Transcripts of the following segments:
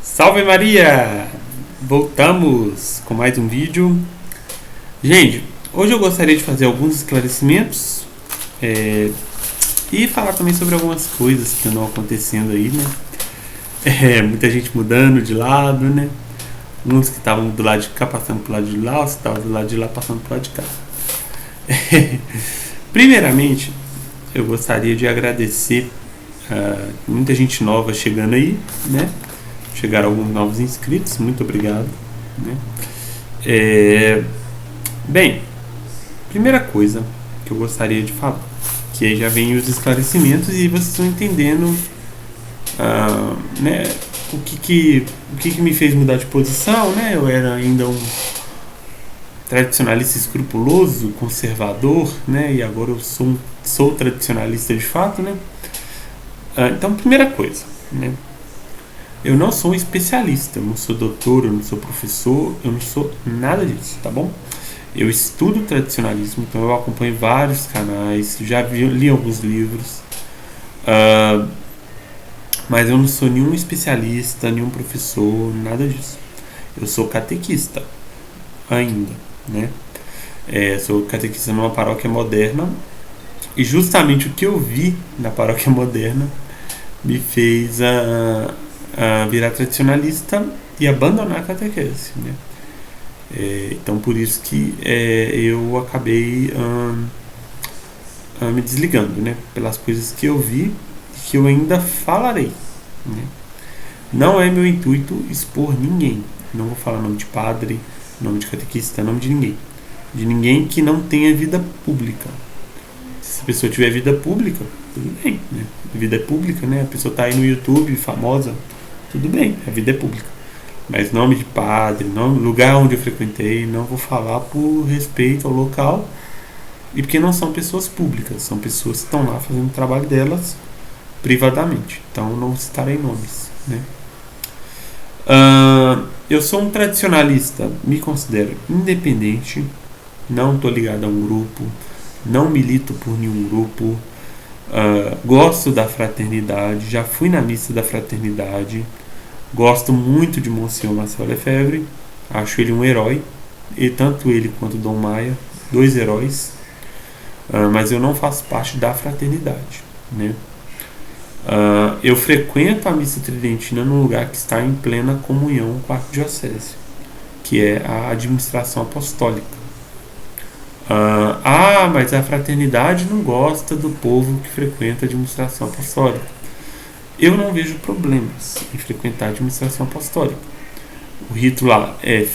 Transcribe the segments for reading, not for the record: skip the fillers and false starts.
Salve Maria! Voltamos com mais um vídeo. Gente, hoje eu gostaria de fazer alguns esclarecimentos e falar também sobre algumas coisas que andam acontecendo aí, né? Muita gente mudando de lado, né? Uns que estavam do lado de cá passando pro lado de lá, outros que estavam do lado de lá passando pro lado de cá. Primeiramente, eu gostaria de agradecer muita gente nova chegando aí, né? Chegaram alguns novos inscritos, muito obrigado, né? Bem, primeira coisa que eu gostaria de falar, que aí já vem os esclarecimentos e vocês estão entendendo, né? O que me fez mudar de posição, né? Eu era ainda um tradicionalista escrupuloso, conservador, né? E agora eu sou tradicionalista de fato, né? Então, primeira coisa, né? Eu não sou um especialista, eu não sou doutor, eu não sou professor, eu não sou nada disso, tá bom? Eu estudo tradicionalismo, então eu acompanho vários canais, li alguns livros, mas eu não sou nenhum especialista, nenhum professor, nada disso. Eu sou catequista ainda, né? Sou catequista numa paróquia moderna e justamente o que eu vi na paróquia moderna me fez virar tradicionalista e abandonar a catequese, né? Então por isso que eu acabei me desligando, né? Pelas coisas que eu vi e que eu ainda falarei, né? Não é meu intuito expor ninguém. Não vou falar nome de padre, nome de catequista, nome de ninguém. De ninguém que não tenha vida pública. Se a pessoa tiver vida pública, tudo bem, né? Vida é pública, né? A pessoa tá aí no YouTube, famosa, tudo bem, a vida é pública. Mas nome de padre, lugar onde eu frequentei, não vou falar por respeito ao local e porque não são pessoas públicas, são pessoas que estão lá fazendo o trabalho delas privadamente. Então não citarei nomes, né? Eu sou um tradicionalista, me considero independente, não estou ligado a um grupo, não milito por nenhum grupo, gosto da fraternidade, já fui na missa da fraternidade, gosto muito de Monsenhor Marcel Lefebvre, acho ele um herói, e tanto ele quanto Dom Maia, dois heróis, mas eu não faço parte da fraternidade, né? Eu frequento a missa tridentina num lugar que está em plena comunhão com a arquidiocese, que é a administração apostólica. Mas a fraternidade não gosta do povo que frequenta a administração apostólica. Eu não vejo problemas em frequentar a administração apostólica. O rito lá é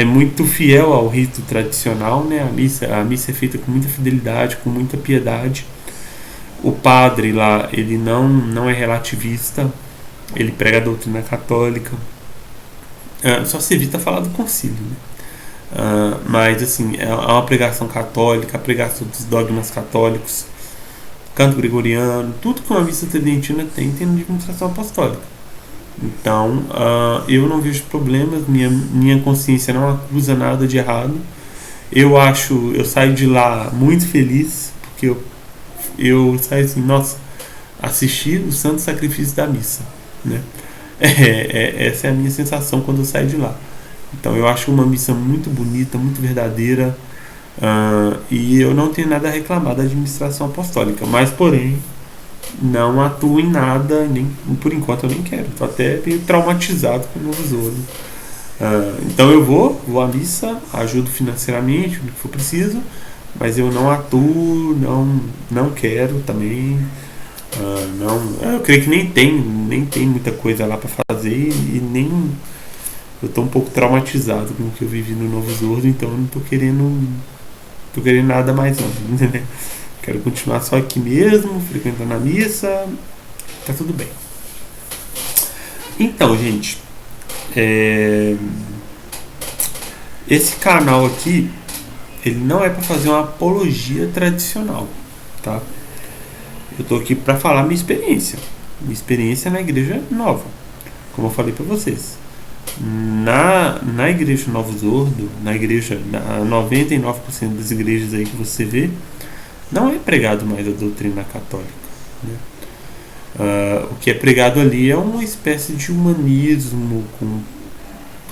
muito fiel ao rito tradicional, né? A missa é feita com muita fidelidade, com muita piedade. O padre lá, ele não é relativista, ele prega a doutrina católica. Só se evita falar do concílio, né? Mas assim, é uma pregação católica, a pregação dos dogmas católicos, canto gregoriano, tudo que uma missa tridentina tem na administração apostólica. Então, eu não vejo problemas, minha consciência não acusa nada de errado. Eu saio de lá muito feliz, porque eu saio assim, nossa, assisti o santo sacrifício da missa, né? Essa é a minha sensação quando eu saio de lá. Então eu acho uma missa muito bonita, muito verdadeira, e eu não tenho nada a reclamar da administração apostólica, mas porém não atuo em nada, nem por enquanto eu nem quero, estou até meio traumatizado com o Novo Zorro. Então eu vou à missa, ajudo financeiramente, o que for preciso, mas eu não atuo, não quero também. Eu creio que nem tem muita coisa lá para fazer e nem eu tô um pouco traumatizado com o que eu vivi no Novo Zorro, então eu não tô querendo nada mais não, né? Quero continuar só aqui mesmo, frequentando a missa, tá tudo bem. Então, gente, esse canal aqui, ele não é para fazer uma apologia tradicional, tá? Eu tô aqui para falar minha experiência na igreja nova, como eu falei para vocês. Na igreja Novo Zordo, na 99% das igrejas aí que você vê, não é pregado mais a doutrina católica, né? O que é pregado ali é uma espécie de humanismo com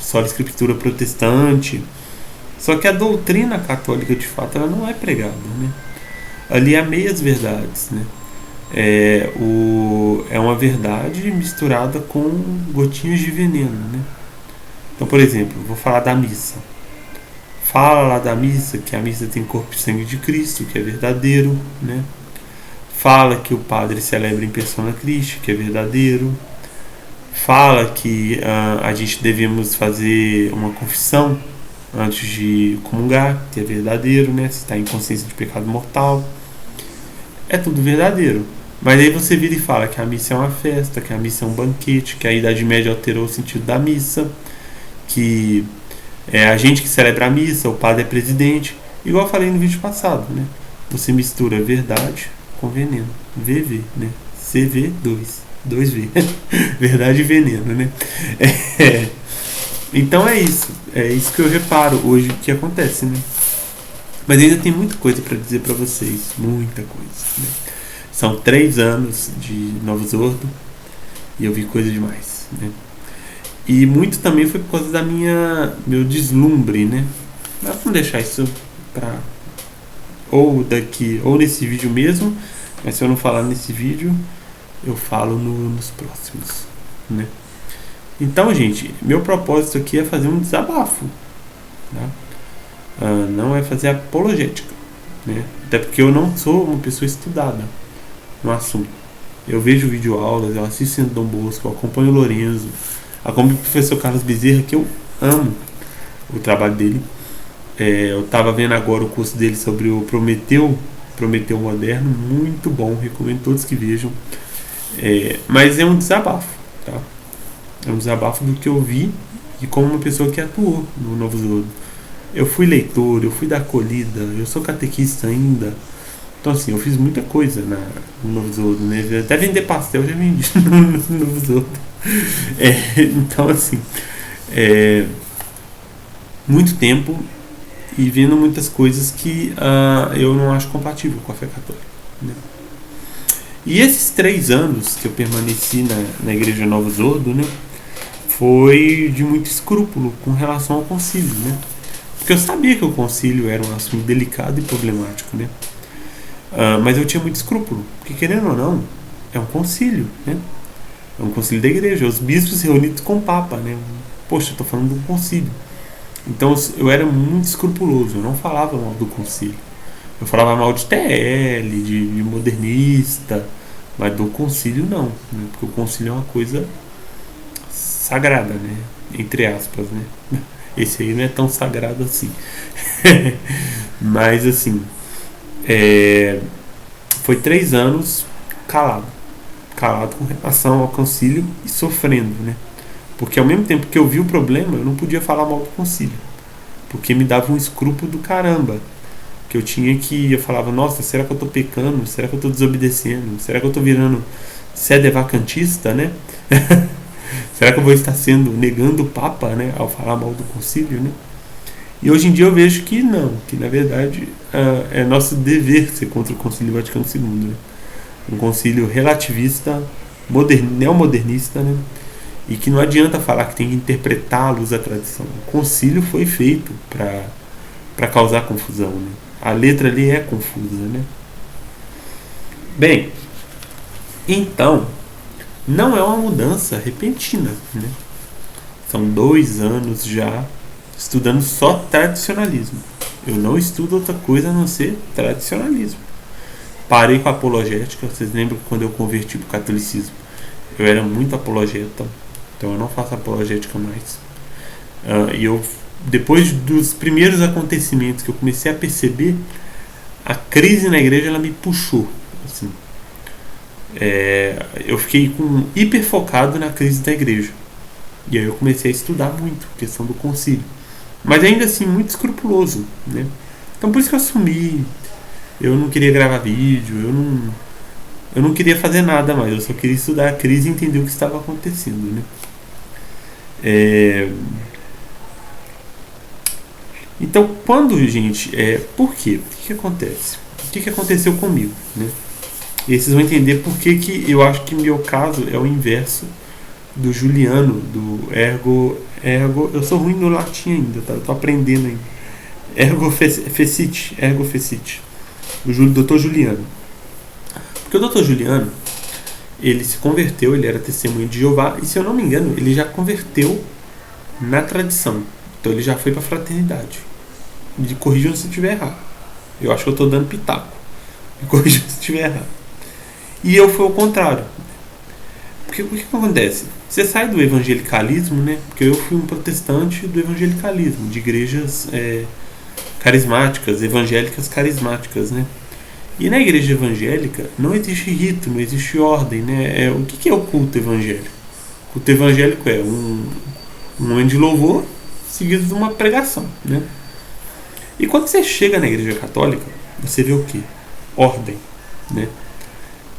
só a escritura protestante. Só que a doutrina católica, de fato, ela não é pregada, né? Ali há meias verdades, né? É uma verdade misturada com gotinhas de veneno, né? Então, por exemplo, vou falar da missa. Fala lá da missa que a missa tem corpo e sangue de Cristo, que é verdadeiro, né? Fala que o padre celebra em persona Christi, que é verdadeiro. Fala que a gente devemos fazer uma confissão antes de comungar, que é verdadeiro, né? Se está em consciência de pecado mortal. É tudo verdadeiro. Mas aí você vira e fala que a missa é uma festa, que a missa é um banquete, que a Idade Média alterou o sentido da missa, que é a gente que celebra a missa, o padre é presidente. Igual eu falei no vídeo passado, né? Você mistura verdade com veneno. VV, né? CV2. 2V. Verdade e veneno, né? Então é isso. É isso que eu reparo hoje que acontece, né? Mas ainda tem muita coisa para dizer para vocês. Muita coisa, né? São 3 anos de Novos Ordo e eu vi coisa demais, né? E muito também foi por causa da meu deslumbre, né? Mas vamos deixar isso pra ou nesse vídeo mesmo, mas se eu não falar nesse vídeo, eu falo nos próximos, né? Então, gente, meu propósito aqui é fazer um desabafo, tá? Não é fazer apologética, né? Até porque eu não sou uma pessoa estudada no assunto. Eu vejo videoaulas, eu assisto Dom Bosco, eu acompanho o Lorenzo, acompanho o professor Carlos Bezerra, que eu amo o trabalho dele. Eu estava vendo agora o curso dele sobre o Prometeu Moderno, muito bom, recomendo todos que vejam. Mas é um desabafo, tá? É um desabafo do que eu vi e como uma pessoa que atuou no Novos Ordo. Eu fui leitor, eu fui da acolhida, eu sou catequista ainda. Então, assim, eu fiz muita coisa no Novos Ordo, né? Até vender pastel eu já vendi no Novos Ordo. Então, assim, muito tempo e vendo muitas coisas que eu não acho compatível com a fé católica, né? E esses 3 anos que eu permaneci na Igreja Novos Ordo, né, foi de muito escrúpulo com relação ao concílio, né? Porque eu sabia que o concílio era um assunto delicado e problemático, né? Mas eu tinha muito escrúpulo, porque querendo ou não, é um concílio, né? É um concílio da igreja, os bispos reunidos com o Papa, né? Poxa, eu tô falando de um concílio. Então eu era muito escrupuloso, eu não falava mal do concílio. Eu falava mal de TL, de modernista, mas do concílio não, né? Porque o concílio é uma coisa sagrada, né? Entre aspas, né? Esse aí não é tão sagrado assim. Mas assim, foi 3 anos calado com relação ao concílio e sofrendo, né? Porque ao mesmo tempo que eu vi o problema, eu não podia falar mal do concílio, porque me dava um escrúpulo do caramba, que eu falava, nossa, será que eu tô pecando? Será que eu tô desobedecendo? Será que eu tô virando sedevacantista, né? Será que eu vou estar negando o Papa, né, ao falar mal do concílio, né? E hoje em dia eu vejo que não, que na verdade é nosso dever ser contra o Concílio Vaticano II, né? Um concílio relativista, neomodernista, né? E que não adianta falar que tem que interpretar à luz da tradição. O concílio foi feito para causar confusão, né? A letra ali é confusa, né? Bem, então, não é uma mudança repentina, né? São 2 anos já estudando só tradicionalismo. Eu não estudo outra coisa a não ser tradicionalismo. Parei com a apologética. Vocês lembram que quando eu converti para o catolicismo eu era muito apologeta, então eu não faço apologética mais. E eu, depois dos primeiros acontecimentos que eu comecei a perceber, a crise na igreja ela me puxou, assim. Eu fiquei hiper focado na crise da igreja, e aí eu comecei a estudar muito a questão do concílio, mas ainda assim muito escrupuloso, né? Então por isso que eu assumi. Eu não queria gravar vídeo, eu não queria fazer nada mais, eu só queria estudar a crise e entender o que estava acontecendo, né? Então, quando, gente, por quê? O que acontece? O que aconteceu comigo, né? E aí vocês vão entender por que eu acho que meu caso é o inverso do Juliano, do ergo. Eu sou ruim no latim ainda, tá? Eu tô aprendendo ainda. Ergo fecit. O Dr. Juliano. Porque o Dr. Juliano, ele se converteu, ele era testemunho de Jeová, e se eu não me engano, ele já converteu na tradição. Então ele já foi para a fraternidade. Me corrijam se eu estiver errado. Eu acho que eu estou dando pitaco. Me corrijam se eu estiver errado. E eu fui ao contrário. Porque o que acontece? Você sai do evangelicalismo, né? Porque eu fui um protestante do evangelicalismo, de igrejas carismáticas, evangélicas carismáticas, né? E na igreja evangélica não existe rito, não existe ordem, né? O que é o culto evangélico? O culto evangélico é um momento de louvor seguido de uma pregação, né? E quando você chega na igreja católica, você vê o quê? Ordem, né?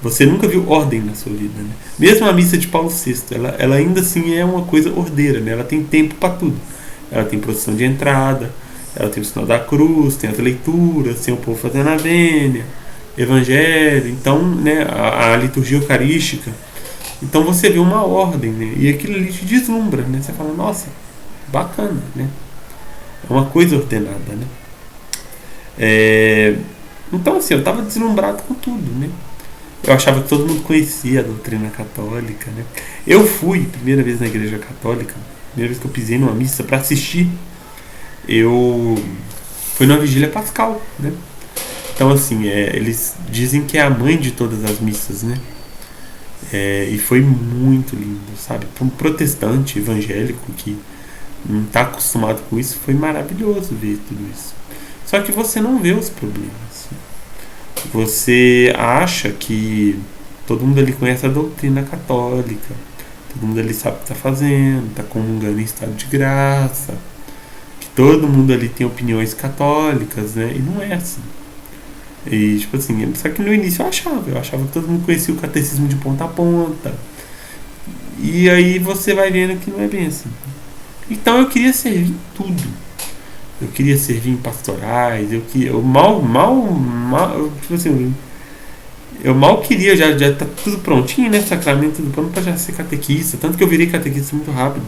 Você nunca viu ordem na sua vida, né? Mesmo a missa de Paulo VI, ela ainda assim é uma coisa ordeira, né? Ela tem tempo para tudo. Ela tem procissão de entrada, ela tem o sinal da cruz, tem as leituras, tem o povo fazendo a vênia, evangelho, então, né, a liturgia eucarística. Então você vê uma ordem, né? E aquilo ali te deslumbra, né? Você fala, nossa, bacana, né? É uma coisa ordenada, né? Então, assim, eu estava deslumbrado com tudo, né? Eu achava que todo mundo conhecia a doutrina católica, né? Eu fui, primeira vez na igreja católica, primeira vez que eu pisei numa missa para assistir, eu fui na Vigília Pascal, né? Então, assim, eles dizem que é a mãe de todas as missas, né? E foi muito lindo, sabe? Para um protestante evangélico que não está acostumado com isso, foi maravilhoso ver tudo isso. Só que você não vê os problemas. Você acha que todo mundo ali conhece a doutrina católica, todo mundo ali sabe o que está fazendo, está comungando em estado de graça, que todo mundo ali tem opiniões católicas, né? E não é assim. E, tipo assim, só que no início eu achava que todo mundo conhecia o catecismo de ponta a ponta. E aí você vai vendo que não é bem assim. Então eu queria servir em tudo. Eu queria servir em pastorais, eu mal, tipo assim, eu mal queria, já tá tudo prontinho, né? Sacramento tudo pronto pra já ser catequista. Tanto que eu virei catequista muito rápido.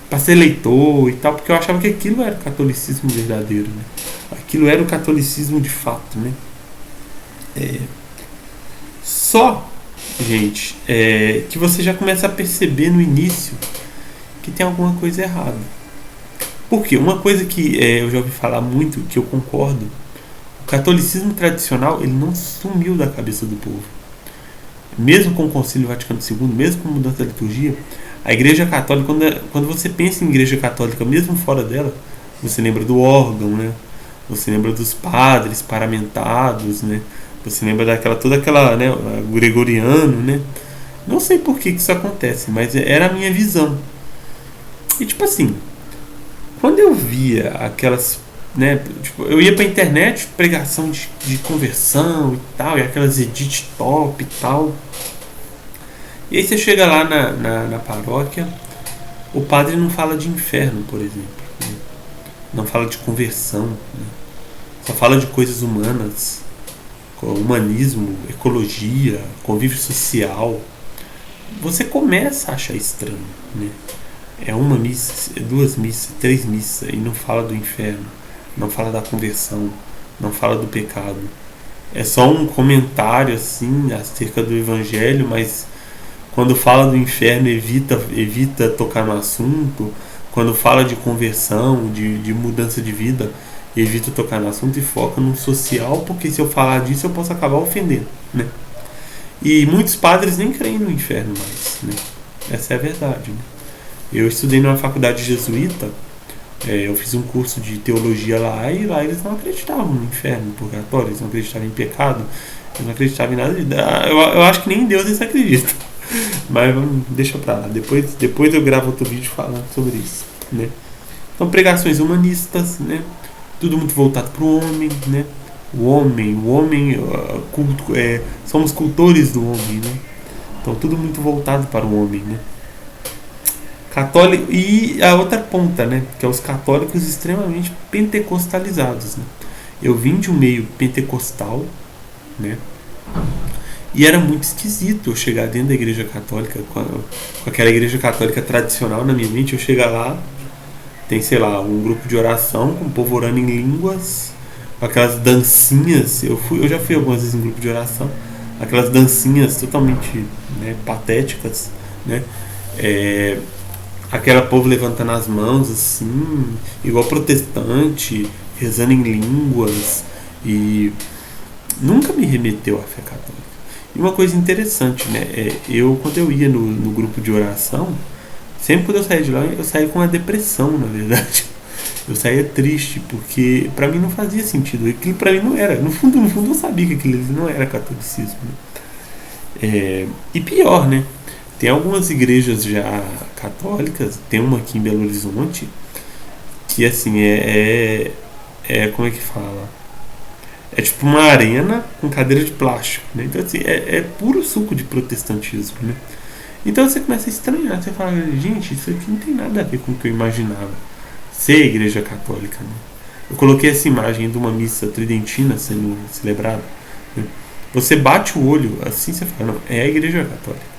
Pra ser leitor e tal, porque eu achava que aquilo era o catolicismo verdadeiro, né? Aquilo era o catolicismo de fato, né? Só, gente, que você já começa a perceber no início que tem alguma coisa errada. Por quê? Uma coisa que eu já ouvi falar muito, que eu concordo, o catolicismo tradicional ele não sumiu da cabeça do povo. Mesmo com o Concílio Vaticano II, mesmo com a mudança da liturgia, a Igreja Católica, quando você pensa em Igreja Católica, mesmo fora dela, você lembra do órgão, né? Você lembra dos padres paramentados, né? Você lembra toda aquela, né, o gregoriano, né? Não sei por que isso acontece, mas era a minha visão. E tipo assim, quando eu via aquelas, né, tipo, eu ia pra internet, pregação de conversão e tal, e aquelas edit top e tal. E aí você chega lá na paróquia, o padre não fala de inferno, por exemplo, né? Não fala de conversão, né? Só fala de coisas humanas, humanismo, ecologia, convívio social. Você começa a achar estranho, né? É uma missa, duas missas, três missas, e não fala do inferno, não fala da conversão, não fala do pecado. É só um comentário assim acerca do evangelho, mas quando fala do inferno evita tocar no assunto. Quando fala de conversão, de mudança de vida, evita tocar no assunto e foca no social, porque se eu falar disso eu posso acabar ofendendo, né? E muitos padres nem creem no inferno mais, né? Essa é a verdade, né? Eu estudei numa faculdade jesuíta, eu fiz um curso de teologia lá, e lá eles não acreditavam no inferno, no purgatório, eles não acreditavam em pecado, eles não acreditavam em nada. Eu acho que nem em Deus eles acreditam. Mas deixa pra lá, depois eu gravo outro vídeo falando sobre isso, né? Então, pregações humanistas, né? Tudo muito voltado para o homem, né? O homem, somos cultores do homem, né? Então, tudo muito voltado para o homem, né? Católico, e a outra ponta, né? Que é os católicos extremamente pentecostalizados, né? Eu vim de um meio pentecostal, né? E era muito esquisito eu chegar dentro da igreja católica, com aquela igreja católica tradicional na minha mente, eu chegar lá, tem, sei lá, um grupo de oração com o povo orando em línguas, aquelas dancinhas. Eu já fui algumas vezes em grupo de oração, aquelas dancinhas totalmente, né, patéticas, né? É, aquela povo levantando as mãos assim, igual protestante, rezando em línguas, e nunca me remeteu à fé católica. E uma coisa interessante, né? Quando eu ia no grupo de oração, sempre quando eu saía de lá, eu saía com uma depressão, na verdade. Eu saía triste, porque pra mim não fazia sentido. Aquilo pra mim não era. No fundo eu sabia que aquilo não era catolicismo. E pior, né? Tem algumas igrejas já católicas, tem uma aqui em Belo Horizonte, que assim, como é que fala? É tipo uma arena com cadeira de plástico, né? Então assim, é puro suco de protestantismo, né? Então você começa a estranhar, você fala, gente, isso aqui não tem nada a ver com o que eu imaginava ser igreja católica, né? Eu coloquei essa imagem de uma missa tridentina sendo celebrada, né? Você bate o olho, assim você fala, não, é a igreja católica.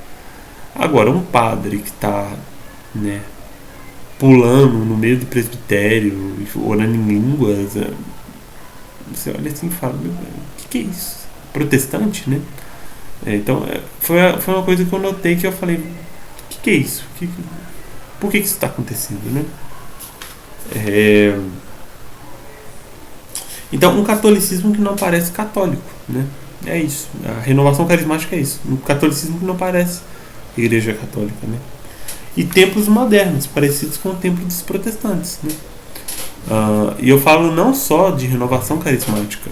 Agora, um padre que está, né, pulando no meio do presbitério, orando em línguas, você olha assim e fala, o que é isso? Protestante, né? Então, foi uma coisa que eu notei, que eu falei, o que é isso? Por que isso está acontecendo, né? Então, um catolicismo que não parece católico, né? É isso. A renovação carismática é isso. Um catolicismo que não parece igreja católica, né? E templos modernos, parecidos com o templo dos protestantes, né? E eu falo não só de renovação carismática,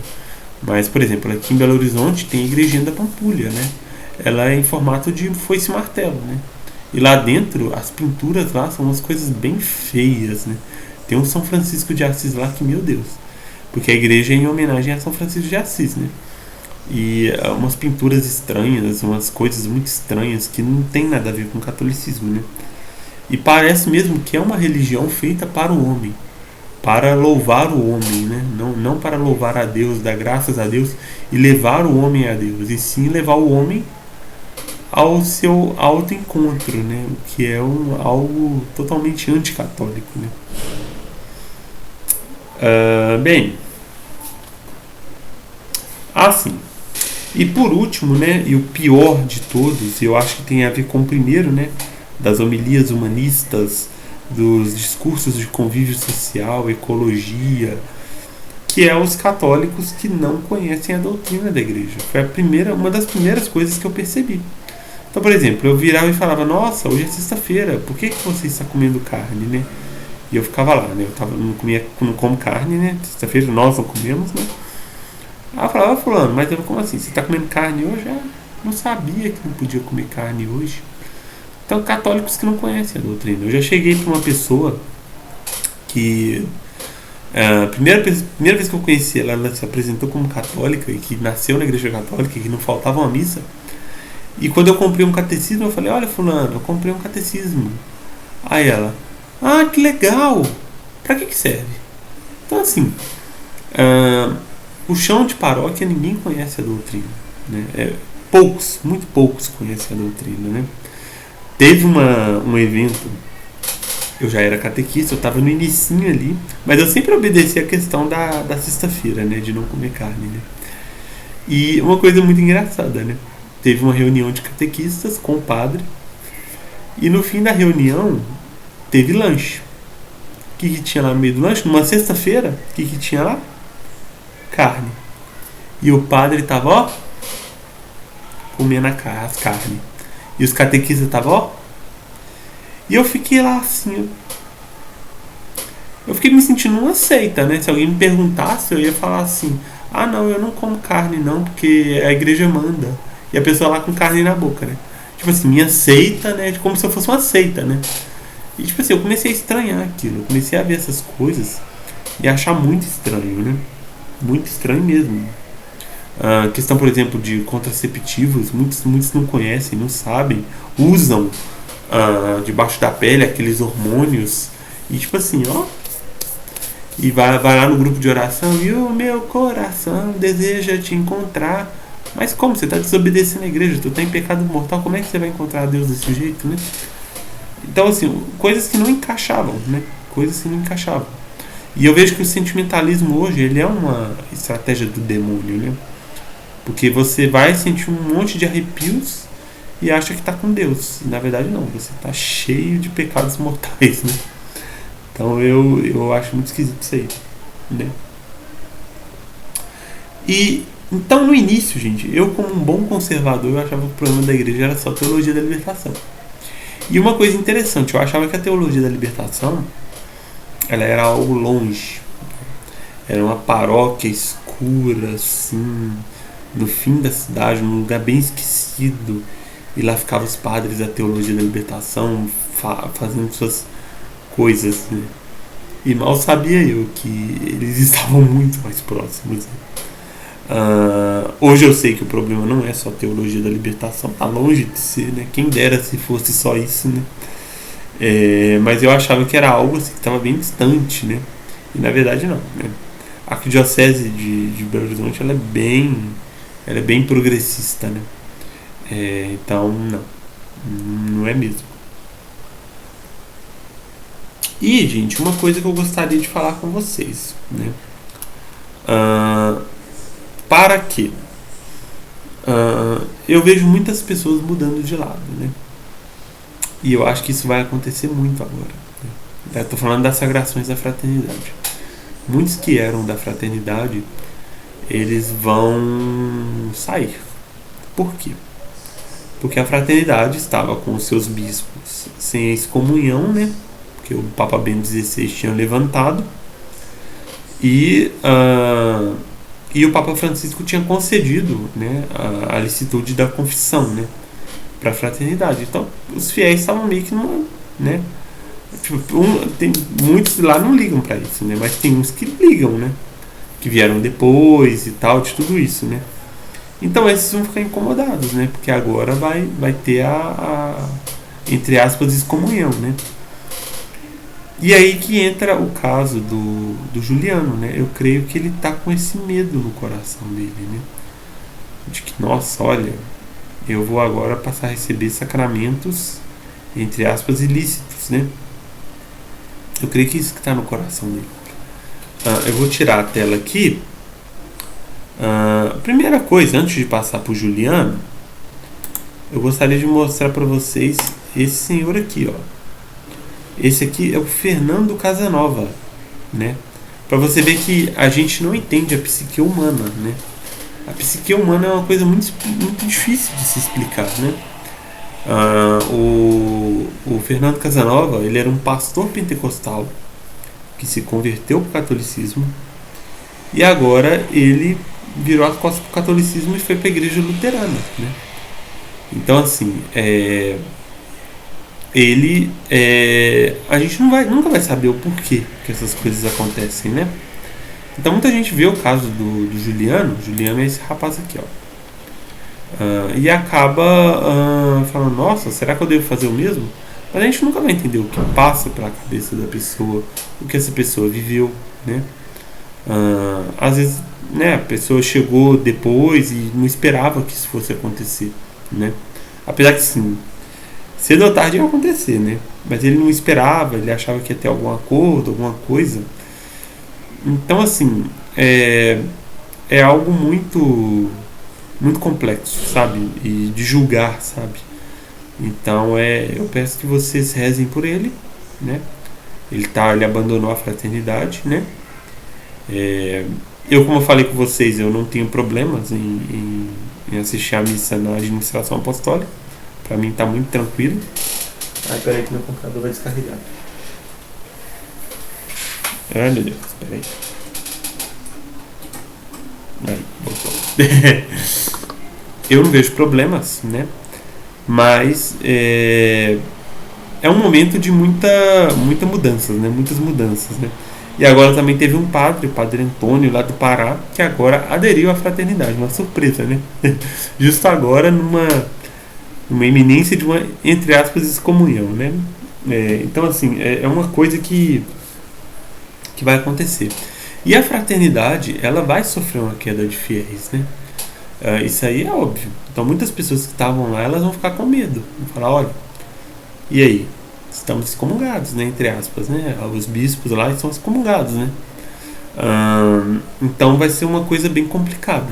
mas, por exemplo, aqui em Belo Horizonte tem a Igrejinha da Pampulha, né? Ela é em formato de foice e martelo, né? E lá dentro, as pinturas lá são umas coisas bem feias, né? Tem um São Francisco de Assis lá que, meu Deus, porque a igreja é em homenagem a São Francisco de Assis, né? E umas pinturas estranhas, umas coisas muito estranhas que não tem nada a ver com o catolicismo, né? E parece mesmo que é uma religião feita para o homem, para louvar o homem, né? Não para louvar a Deus, dar graças a Deus e levar o homem a Deus, e sim levar o homem ao seu autoencontro, né? O que é algo totalmente anticatólico, né? Bem, assim. E por último, né, e o pior de todos, eu acho que tem a ver com o primeiro, né, das homilias humanistas, dos discursos de convívio social, ecologia, que é os católicos que não conhecem a doutrina da igreja. Foi uma das primeiras coisas que eu percebi. Então, por exemplo, eu virava e falava, nossa, hoje é sexta-feira, por que você está comendo carne, né? E eu ficava lá, né, não como carne, né, sexta-feira nós não comemos, né? Aí eu falava, fulano, mas como assim? Você está comendo carne hoje? Eu não sabia que não podia comer carne hoje. Então, católicos que não conhecem a doutrina. Eu já cheguei para uma pessoa que a primeira vez que eu conheci ela, ela se apresentou como católica e que nasceu na igreja católica e que não faltava uma missa. E quando eu comprei um catecismo, eu falei, olha fulano, eu comprei um catecismo. Aí ela, que legal! Pra que serve? Então assim, o chão de paróquia ninguém conhece a doutrina, né? Muito poucos conhecem a doutrina, né? Teve um evento, eu já era catequista, eu estava no inicinho ali, mas eu sempre obedeci a questão da sexta-feira, né? De não comer carne, né? E uma coisa muito engraçada, né? Teve uma reunião de catequistas com o padre, e no fim da reunião teve lanche. O que tinha lá no meio do lanche? Numa sexta-feira, o que tinha lá? Carne. E o padre tava, ó, comendo as carnes. E os catequistas estavam, ó. E eu fiquei lá assim. Eu fiquei me sentindo uma seita, né? Se alguém me perguntasse, eu ia falar assim: não, eu não como carne não, porque a igreja manda. E a pessoa lá com carne na boca, né? Tipo assim, minha seita, né? Como se eu fosse uma seita, né? E tipo assim, eu comecei a estranhar aquilo. Eu comecei a ver essas coisas e achar muito estranho, né? Muito estranho mesmo. A questão, por exemplo, de contraceptivos, muitos não conhecem, não sabem, usam debaixo da pele aqueles hormônios e tipo assim, ó, e vai lá no grupo de oração e o meu coração deseja te encontrar, Mas como? Você está desobedecendo a igreja, tu está em pecado mortal, como é que você vai encontrar Deus desse jeito, né? Então, assim, coisas que não encaixavam, né? Coisas que não encaixavam. E eu vejo que o sentimentalismo hoje, ele é uma estratégia do demônio, né? Porque você vai sentir um monte de arrepios e acha que está com Deus. E, na verdade, não. Você está cheio de pecados mortais, né? Então, eu acho muito esquisito isso aí, né? E, então, no início, gente, eu como um bom conservador, eu achava que o problema da igreja era só a teologia da libertação. E uma coisa interessante, eu achava que a teologia da libertação, ela era algo longe. Era uma paróquia escura, assim, no fim da cidade, num lugar bem esquecido. E lá ficavam os padres da teologia da libertação, fazendo suas coisas, né? E mal sabia eu que eles estavam muito mais próximos. Hoje eu sei que o problema não é só a teologia da libertação, tá longe de ser, né? Quem dera se fosse só isso, né? Mas eu achava que era algo assim, que estava bem distante, né? E na verdade não, né? A Arquidiocese de Belo Horizonte ela é bem progressista, né? Então não é mesmo. E, gente, uma coisa que eu gostaria de falar com vocês, né? Para quê? Eu vejo muitas pessoas mudando de lado, né? E eu acho que isso vai acontecer muito agora, né? Estou falando das sagrações da fraternidade. Muitos que eram da fraternidade, eles vão sair. Por quê? Porque a fraternidade estava com os seus bispos sem a excomunhão, né? Porque o Papa Bento XVI tinha levantado. E o Papa Francisco tinha concedido, né, a licitude da confissão, né, para a fraternidade. Então, os fiéis estavam meio que numa, né, tipo, tem muitos lá não ligam para isso, né, mas tem uns que ligam, né, que vieram depois e tal, de tudo isso, né. Então esses vão ficar incomodados, né, porque agora vai ter a entre aspas excomunhão, né. E aí que entra o caso do Juliano, né? Eu creio que ele tá com esse medo no coração dele, né? De que, nossa, olha, eu vou agora passar a receber sacramentos, entre aspas, ilícitos, né? Eu creio que isso que tá no coração dele. Eu vou tirar a tela aqui. Primeira coisa, antes de passar pro Juliano, eu gostaria de mostrar para vocês esse senhor aqui, ó. Esse aqui é o Fernando Casanova, né? Para você ver que a gente não entende a psique humana, né? A psique humana é uma coisa muito, muito difícil de se explicar, né? O Fernando Casanova, ele era um pastor pentecostal que se converteu para o catolicismo e agora ele virou as costas para o catolicismo e foi para a igreja luterana, né? Então, assim, a gente nunca vai saber o porquê que essas coisas acontecem, né? Então muita gente vê o caso do Juliano. Juliano é esse rapaz aqui, ó, e acaba falando, nossa, será que eu devo fazer o mesmo? Mas a gente nunca vai entender o que passa pela cabeça da pessoa, o que essa pessoa viveu, né? Às vezes, né, a pessoa chegou depois e não esperava que isso fosse acontecer, né? Apesar que sim, cedo ou tarde ia acontecer, né? Mas ele não esperava, ele achava que ia ter algum acordo, alguma coisa. Então, assim, é algo muito, muito complexo, sabe? E de julgar, sabe? Então, eu peço que vocês rezem por ele, né? Ele abandonou a fraternidade, né? Eu, como eu falei com vocês, eu não tenho problemas em assistir a missa na administração apostólica. Pra mim tá muito tranquilo. Peraí que meu computador vai descarregar. Ai, meu Deus, peraí. Aí, voltou. Eu não vejo problemas, né? Mas é um momento de muita mudanças, né? Muitas mudanças, né? E agora também teve um padre, o padre Antônio, lá do Pará, que agora aderiu à fraternidade. Uma surpresa, né? Justo agora, numa iminência de uma, entre aspas, excomunhão, né? Então, assim, é uma coisa que vai acontecer. E a fraternidade, ela vai sofrer uma queda de fiéis, né? Isso aí é óbvio. Então muitas pessoas que estavam lá, elas vão ficar com medo. Vão falar, olha, e aí? Estamos excomungados, né? Entre aspas, né? Os bispos lá estão excomungados, né? Então vai ser uma coisa bem complicada.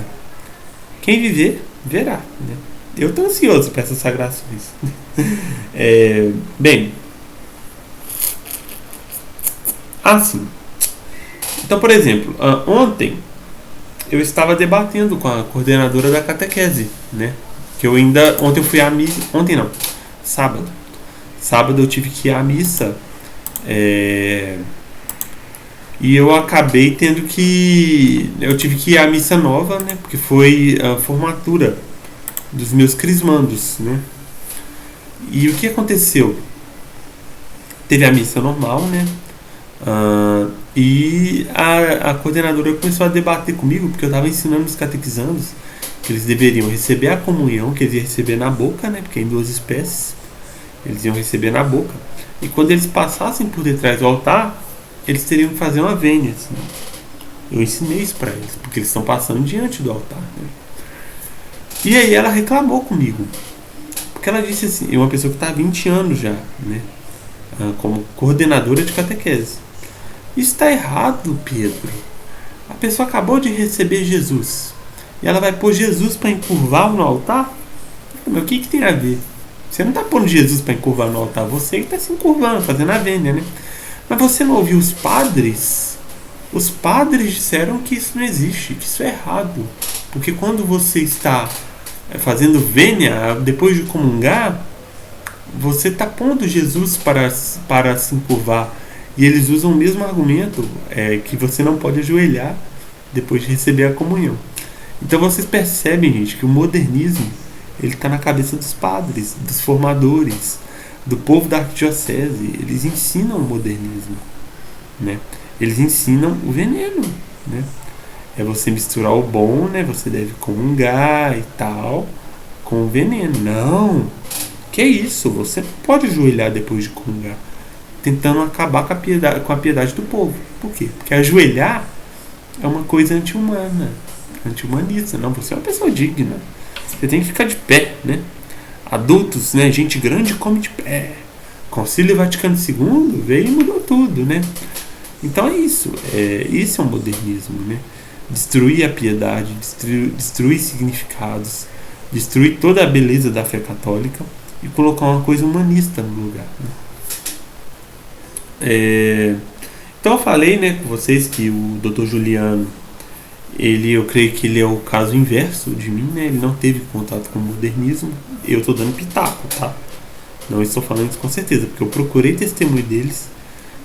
Quem viver, verá, né? Eu estou ansioso para essas sagrações. Bem, assim. Então, por exemplo, ontem eu estava debatendo com a coordenadora da catequese, né? Que eu ainda... Ontem eu fui à missa... Ontem não. Sábado. Sábado eu tive que ir à missa. E eu acabei tendo que... Eu tive que ir à missa nova, né? Porque foi a formatura dos meus crismandos, né? E o que aconteceu? Teve a missa normal, né? E a coordenadora começou a debater comigo, porque eu estava ensinando os catequizandos que eles deveriam receber a comunhão, que eles iam receber na boca, né? Porque é em duas espécies. Eles iam receber na boca. E quando eles passassem por detrás do altar, eles teriam que fazer uma vênia. Assim. Eu ensinei isso para eles, porque eles estão passando diante do altar. Né? E aí ela reclamou comigo. Porque ela disse assim, é uma pessoa que está há 20 anos já, né? Como coordenadora de catequese. Isso está errado, Pedro. A pessoa acabou de receber Jesus. E ela vai pôr Jesus para encurvar no altar? Mas o que tem a ver? Você não está pondo Jesus para encurvar no altar. Você que está se encurvando, fazendo a vênia, né? Mas você não ouviu os padres? Os padres disseram que isso não existe, que isso é errado. Porque quando você está fazendo vênia, depois de comungar, você está pondo Jesus para se encurvar. E eles usam o mesmo argumento, que você não pode ajoelhar depois de receber a comunhão. Então vocês percebem, gente, que o modernismo ele está na cabeça dos padres, dos formadores, do povo da arquidiocese. Eles ensinam o modernismo, né? Eles ensinam o veneno, né? É você misturar o bom, né? Você deve comungar e tal, com o veneno. Não! Que isso? Você não pode ajoelhar depois de comungar. Tentando acabar com a piedade do povo. Por quê? Porque ajoelhar é uma coisa anti-humana, anti-humanista. Não, você é uma pessoa digna. Você tem que ficar de pé, né? Adultos, né? Gente grande come de pé. Concílio Vaticano II veio e mudou tudo, né? Então é isso. Isso é um modernismo, né? Destruir a piedade, destruir significados, destruir toda a beleza da fé católica e colocar uma coisa humanista no lugar. Né? Então eu falei, né, com vocês que o Dr. Juliano, eu creio que ele é o caso inverso de mim, né? Ele não teve contato com o modernismo. Eu estou dando pitaco, tá? Não estou falando isso com certeza, porque eu procurei testemunho deles,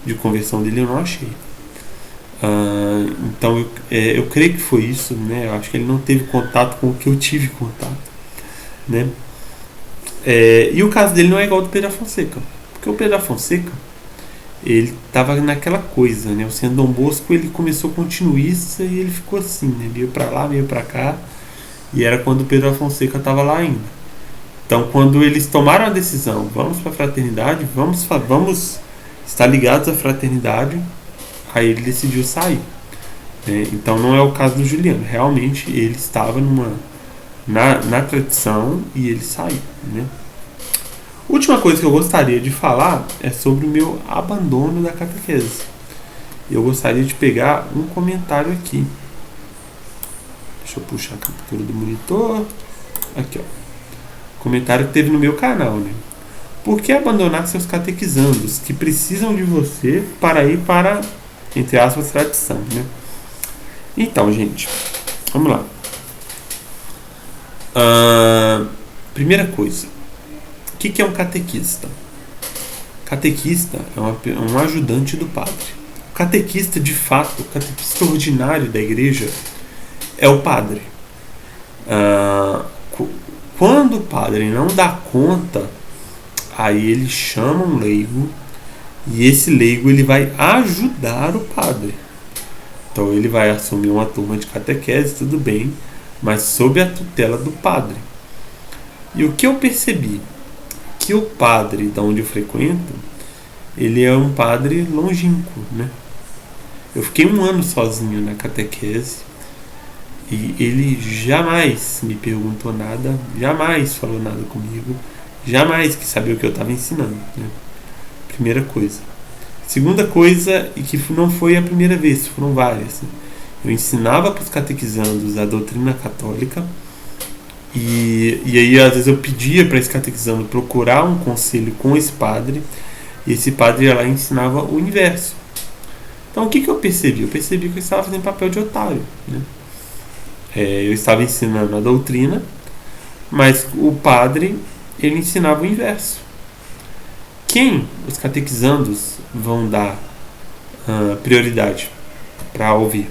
de conversão dele, eu não achei. Então eu creio que foi isso, né? Eu acho que ele não teve contato com o que eu tive contato, né? E o caso dele não é igual ao do Pedro Fonseca, porque o Pedro Fonseca ele estava naquela coisa, né? O Senhor Dom Bosco ele começou continuista e ele ficou assim, né? Meio para lá, meio para cá, e era quando o Pedro Fonseca estava lá ainda. Então, quando eles tomaram a decisão, vamos para a fraternidade, vamos estar ligados à fraternidade, aí ele decidiu sair. Né? Então, não é o caso do Juliano. Realmente, ele estava na tradição e ele saiu. Né? Última coisa que eu gostaria de falar é sobre o meu abandono da catequese. Eu gostaria de pegar um comentário aqui. Deixa eu puxar a captura do monitor. Aqui, ó. Comentário que teve no meu canal, né? Por que abandonar seus catequizandos que precisam de você para ir para, entre aspas, tradição, né? Então, gente, vamos lá. Primeira coisa, o que é um catequista? Catequista é um ajudante do padre. O catequista, de fato, o catequista ordinário da igreja é o padre. Quando o padre não dá conta, aí ele chama um leigo e esse leigo ele vai ajudar o padre. Então ele vai assumir uma turma de catequese, tudo bem, mas sob a tutela do padre. E o que eu percebi? Que o padre da onde eu frequento, ele é um padre longínquo, né? Eu fiquei 1 ano sozinho na catequese E ele jamais me perguntou nada, jamais falou nada comigo, jamais quis saber o que eu estava ensinando, né? Primeira coisa. Segunda coisa, e que não foi a primeira vez, foram várias. Eu ensinava para os catequizandos a doutrina católica, e aí às vezes eu pedia para esse catequizando procurar um conselho com esse padre, e esse padre ia lá e ensinava o inverso. Então o que eu percebi? Eu percebi que eu estava fazendo papel de otário, né? Eu estava ensinando a doutrina, mas o padre, ele ensinava o inverso. Quem os catequizandos vão dar prioridade para ouvir?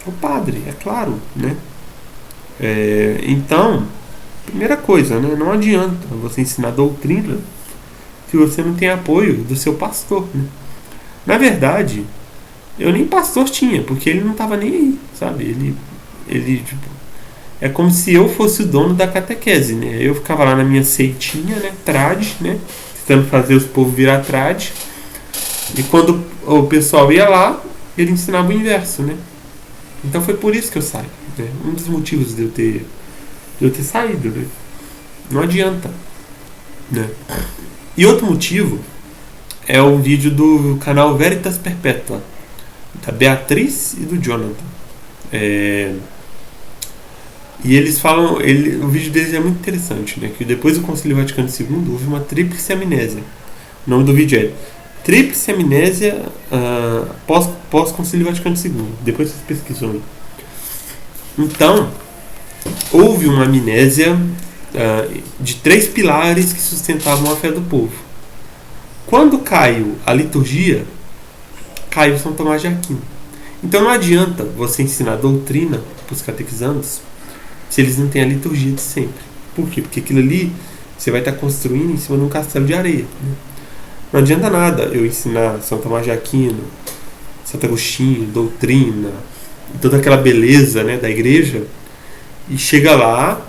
O padre, é claro, né? Então, primeira coisa, né? Não adianta você ensinar doutrina se você não tem apoio do seu pastor, né? Na verdade, eu nem pastor tinha, porque ele não estava nem aí, sabe? Ele tipo, é como se eu fosse o dono da catequese, né? Eu ficava lá na minha seitinha, né? Trad, né? Tentando fazer os povos virar trad. E quando o pessoal ia lá, ele ensinava o inverso, né? Então foi por isso que eu saí, né? Um dos motivos de eu ter saído, né? Não adianta, né? E outro motivo é o vídeo do canal Veritas Perpétua, da Beatriz e do Jonathan. E eles falam, o vídeo deles é muito interessante, né? Que depois do Concílio Vaticano II houve uma tríplice amnésia. O nome do vídeo é Tríplice Amnésia pós-Concílio Vaticano II. Depois vocês pesquisam. Então, houve uma amnésia de 3 pilares que sustentavam a fé do povo. Quando caiu a liturgia, caiu São Tomás de Aquino. Então não adianta você ensinar doutrina para os catequizandos se eles não têm a liturgia de sempre. Por quê? Porque aquilo ali você vai estar construindo em cima de um castelo de areia, né? Não adianta nada eu ensinar São Tomás de Aquino, Santo Agostinho, doutrina, toda aquela beleza, né, da igreja, e chega lá,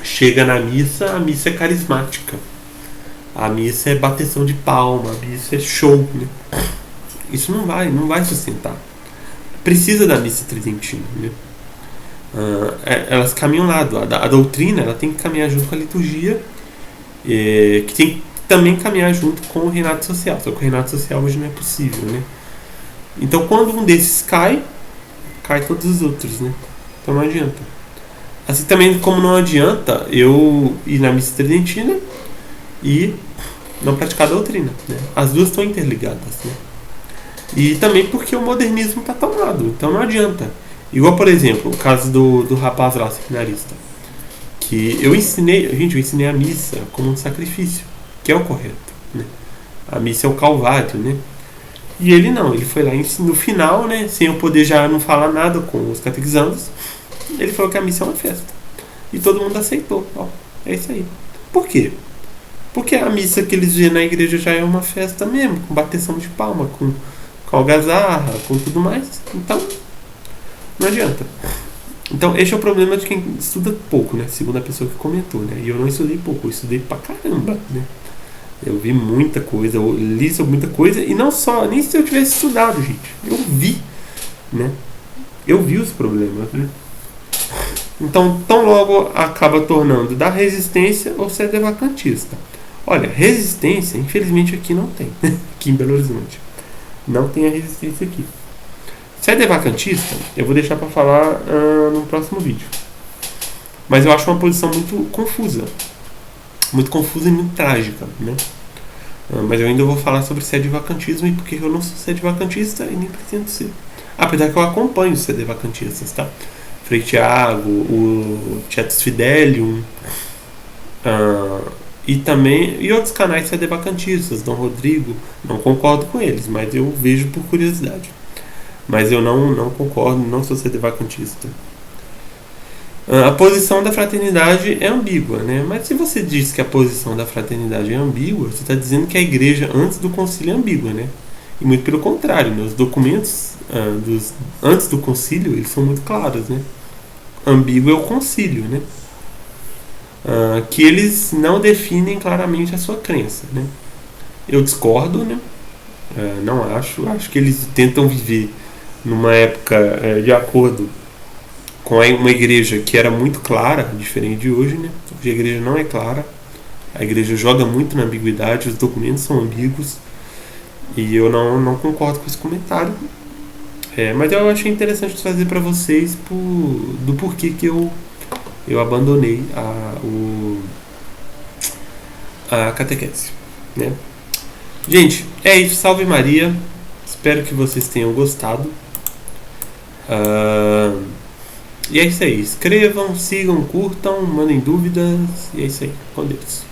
chega na missa, a missa é carismática, a missa é bateção de palma, a missa é show, né? Isso não vai sustentar. Precisa da missa tridentina, né? Elas caminham lado. A doutrina ela tem que caminhar junto com a liturgia, que tem que também caminhar junto com o reinato social. Só que o reinato social hoje não é possível, né? Então quando um desses cai todos os outros, né? Então não adianta. Assim também como não adianta eu ir na missa tridentina e não praticar a doutrina, né? As duas estão interligadas, né? E também porque o modernismo está tomado, então não adianta. Igual, por exemplo, o caso do rapaz lá, seminarista, que eu ensinei a missa como um sacrifício, que é o correto, né? A missa é o calvário, né? E ele não, ele foi lá no final, né, sem eu poder já não falar nada com os catequizandos, ele falou que a missa é uma festa. E todo mundo aceitou, ó, é isso aí. Por quê? Porque a missa que eles vêem na igreja já é uma festa mesmo, com bateção de palma, com algazarra, com tudo mais. Então, não adianta. Então, esse é o problema de quem estuda pouco, né? Segundo a pessoa que comentou, né? E eu não estudei pouco, eu estudei pra caramba, né? Eu vi muita coisa, eu li sobre muita coisa, e não só, nem se eu tivesse estudado, gente. Eu vi, né? Eu vi os problemas, né? Então, tão logo acaba tornando da resistência ou ser devacantista. Olha, resistência, infelizmente aqui não tem. Aqui em Belo Horizonte. Não tem a resistência aqui. Se é devacantista, eu vou deixar para falar no próximo vídeo. Mas eu acho uma posição muito confusa. Muito confusa e muito trágica, né? Mas eu ainda vou falar sobre sedevacantismo e porque eu não sou sedevacantista e nem pretendo ser. Apesar que eu acompanho os sedevacantistas, tá? Frei Tiago, o Tietus Fidelium, e outros canais sedevacantistas, Dom Rodrigo. Não concordo com eles, mas eu vejo por curiosidade. Mas eu não concordo, não sou sedevacantista. A posição da fraternidade é ambígua, né? Mas se você diz que a posição da fraternidade é ambígua, você está dizendo que a igreja antes do concílio é ambígua, né? E muito pelo contrário, né? Os documentos antes do concílio, eles são muito claros, né? Ambíguo é o concílio, né? Que eles não definem claramente a sua crença, né? Eu discordo, né? Não acho que eles tentam viver numa época de acordo com uma igreja que era muito clara, diferente de hoje, né? Hoje a igreja não é clara, a igreja joga muito na ambiguidade, os documentos são ambíguos, e eu não concordo com esse comentário. Mas eu achei interessante trazer para vocês do porquê que eu abandonei a catequese, né? Gente, é isso. Salve Maria. Espero que vocês tenham gostado. E é isso aí. Escrevam, sigam, curtam, mandem dúvidas. E é isso aí. Com Deus.